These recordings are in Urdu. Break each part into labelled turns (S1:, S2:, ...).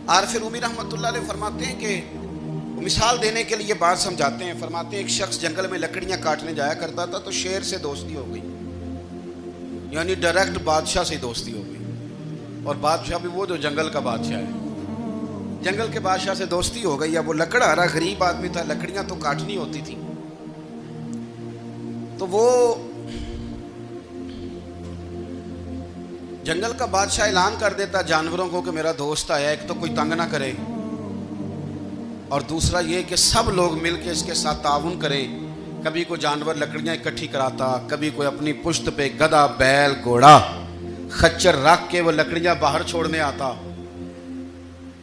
S1: عارف رومی رحمۃ اللہ علیہ فرماتے ہیں کہ مثال دینے کے لیے بات سمجھاتے ہیں. فرماتے ہیں ایک شخص جنگل میں لکڑیاں کاٹنے جایا کرتا تھا تو شیر سے دوستی ہو گئی, یعنی ڈائریکٹ بادشاہ سے دوستی ہو گئی. اور بادشاہ بھی وہ جو جنگل کا بادشاہ ہے, جنگل کے بادشاہ سے دوستی ہو گئی. اب وہ لکڑہارا غریب آدمی تھا, لکڑیاں تو کاٹنی ہوتی تھی. تو وہ جنگل کا بادشاہ اعلان کر دیتا جانوروں کو کہ میرا دوست آیا, ایک تو کوئی تنگ نہ کرے, اور دوسرا یہ کہ سب لوگ مل کے اس کے ساتھ تعاون کریں. کبھی کوئی جانور لکڑیاں اکٹھی کراتا, کبھی کوئی اپنی پشت پہ گدھا, بیل, گھوڑا, خچر رکھ کے وہ لکڑیاں باہر چھوڑنے آتا.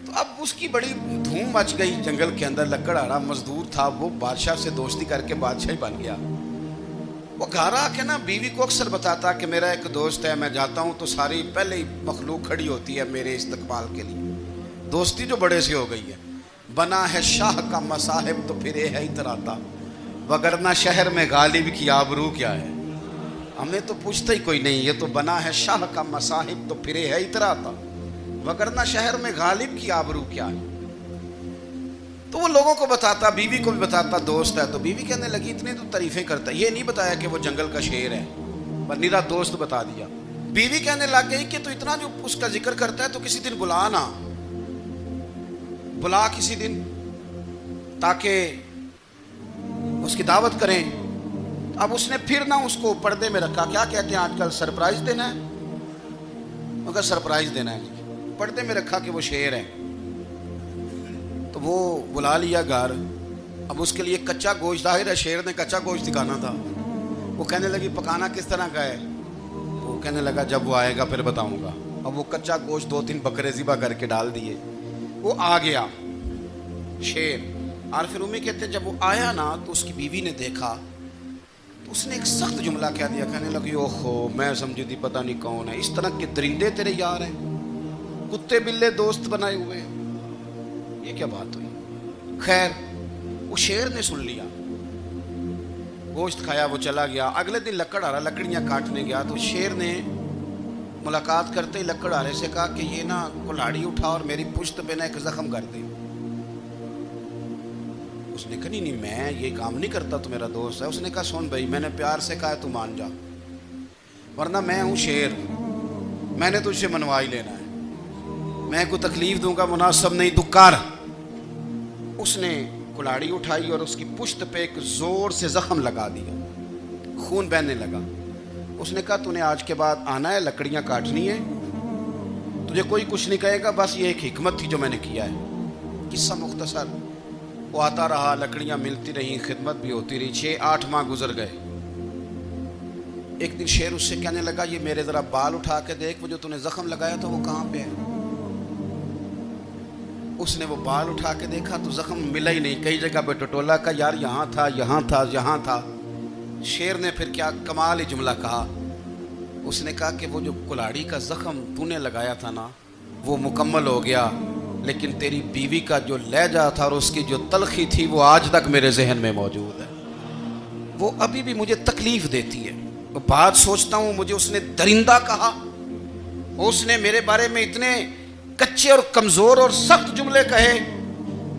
S1: تو اب اس کی بڑی دھوم مچ گئی جنگل کے اندر. لکڑہارا مزدور تھا, وہ بادشاہ سے دوستی کر کے بادشاہ ہی بن گیا. وہ گھر آ کے نا بیوی کو اکثر بتاتا کہ میرا ایک دوست ہے, میں جاتا ہوں تو ساری پہلے ہی مخلوق کھڑی ہوتی ہے میرے استقبال کے لیے. دوستی جو بڑے سے ہو گئی ہے. بنا ہے شاہ کا مصاحب تو پھر یہ ہے اتراتا, وگرنہ شہر میں غالب کی آبرو کیا ہے. ہم نے تو پوچھتا ہی کوئی نہیں, یہ تو بنا ہے شاہ کا مصاحب تو پھر یہ ہے اتراتا, وگرنہ شہر میں غالب کی آبرو کیا ہے. تو وہ لوگوں کو بتاتا, بیوی کو بھی بتاتا دوست ہے. تو بیوی کہنے لگی اتنی تو تعریفیں کرتا, یہ نہیں بتایا کہ وہ جنگل کا شیر ہے, پر نیرا دوست بتا دیا. بیوی کہنے لگ گئی کہ تو اتنا جو اس کا ذکر کرتا ہے تو کسی دن بلا نا, بلا کسی دن تاکہ اس کی دعوت کریں. اب اس نے پھر نہ اس کو پردے میں رکھا. کیا کہتے ہیں آج کل, سرپرائز دینا ہے, مگر سرپرائز دینا ہے, پردے میں رکھا کہ وہ شیر ہے. تو وہ بلا لیا گھر. اب اس کے لیے کچا گوشت, ظاہر ہے شیر نے کچا گوشت دکھانا تھا. وہ کہنے لگی پکانا کس طرح کا ہے. وہ کہنے لگا جب وہ آئے گا پھر بتاؤں گا. اب وہ کچا گوشت 2-3 بکرے ذبح کر کے ڈال دیے. وہ آ گیا شیر. عارف رومی کہتے جب وہ آیا نا تو اس کی بیوی نے دیکھا تو اس نے ایک سخت جملہ کہہ دیا. کہنے لگی اوہو, میں سمجھی تھی پتہ نہیں کون ہے, اس طرح کے درندے تیرے یار ہیں, کتے بلے دوست بنائے ہوئے ہیں, یہ کیا بات ہوئی. خیر وہ شیر نے سن لیا, گوشت کھایا, وہ چلا گیا. اگلے دن لکڑہارا لکڑیاں کاٹنے گیا تو شیر نے ملاقات کرتے ہی لکڑہارے سے کہا کہ یہ نا کلاڑی اٹھا اور میری پشت پہ نا ایک زخم کر دے. اس نے کہا نہیں میں یہ کام نہیں کرتا, تو میرا دوست ہے. اس نے کہا سن بھائی, میں نے پیار سے کہا ہے تو مان جا, ورنہ میں ہوں شیر, میں نے تجھ سے منوا ہی لینا ہے, میں کوئی تکلیف دوں گا مناسب نہیں, تو کر. اس نے کلاڑی اٹھائی اور اس کی پشت پہ ایک زور سے زخم لگا دیا, خون بہنے لگا. اس نے کہا تو نے آج کے بعد آنا ہے, لکڑیاں کاٹنی ہے, تجھے کوئی کچھ نہیں کہے گا, بس یہ ایک حکمت تھی جو میں نے کیا ہے. قصہ مختصر. وہ آتا رہا, لکڑیاں ملتی رہیں, خدمت بھی ہوتی رہی. 6-8 ماہ گزر گئے. ایک دن شیر اس سے کہنے لگا یہ میرے ذرا بال اٹھا کے دیکھ, وہ جو تو نے زخم لگایا تھا وہ کہاں پہ ہے. اس نے وہ بال اٹھا کے دیکھا تو زخم ملا ہی نہیں, کئی جگہ پہ ٹٹولا کا یار یہاں تھا, یہاں تھا, یہاں تھا. شیر نے پھر کیا کمال ہی جملہ کہا. اس نے کہا کہ وہ جو کلاڑی کا زخم تو نے لگایا تھا نا وہ مکمل ہو گیا, لیکن تیری بیوی کا جو لہجہ تھا اور اس کی جو تلخی تھی وہ آج تک میرے ذہن میں موجود ہے, وہ ابھی بھی مجھے تکلیف دیتی ہے. بات سوچتا ہوں مجھے اس نے درندہ کہا, اس نے میرے بارے میں اتنے کچے اور کمزور اور سخت جملے کہے,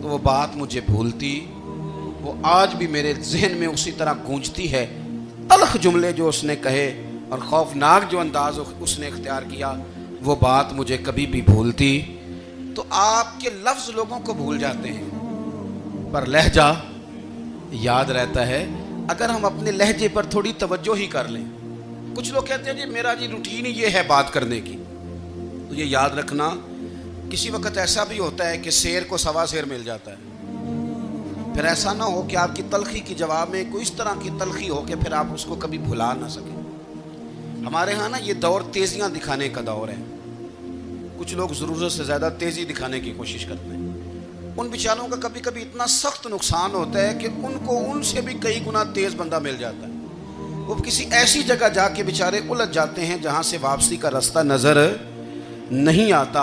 S1: تو وہ بات مجھے بھولتی, وہ آج بھی میرے ذہن میں اسی طرح گونجتی ہے. تلخ جملے جو اس نے کہے اور خوفناک جو انداز اس نے اختیار کیا, وہ بات مجھے کبھی بھی بھولتی. تو آپ کے لفظ لوگوں کو بھول جاتے ہیں, پر لہجہ یاد رہتا ہے اگر ہم اپنے لہجے پر تھوڑی توجہ ہی کر لیں. کچھ لوگ کہتے ہیں جی میرا جی روٹین ہی یہ ہے بات کرنے کی. تو یہ یاد رکھنا کسی وقت ایسا بھی ہوتا ہے کہ شیر کو سوا شیر مل جاتا ہے. پھر ایسا نہ ہو کہ آپ کی تلخی کی جواب میں کوئی اس طرح کی تلخی ہو کہ پھر آپ اس کو کبھی بھلا نہ سکیں. ہمارے ہاں نا یہ دور تیزیاں دکھانے کا دور ہے. کچھ لوگ ضرورت سے زیادہ تیزی دکھانے کی کوشش کرتے ہیں. ان بیچاروں کا کبھی کبھی اتنا سخت نقصان ہوتا ہے کہ ان کو ان سے بھی کئی گنا تیز بندہ مل جاتا ہے. وہ کسی ایسی جگہ جا کے بیچارے الجھ جاتے ہیں جہاں سے واپسی کا راستہ نظر نہیں آتا.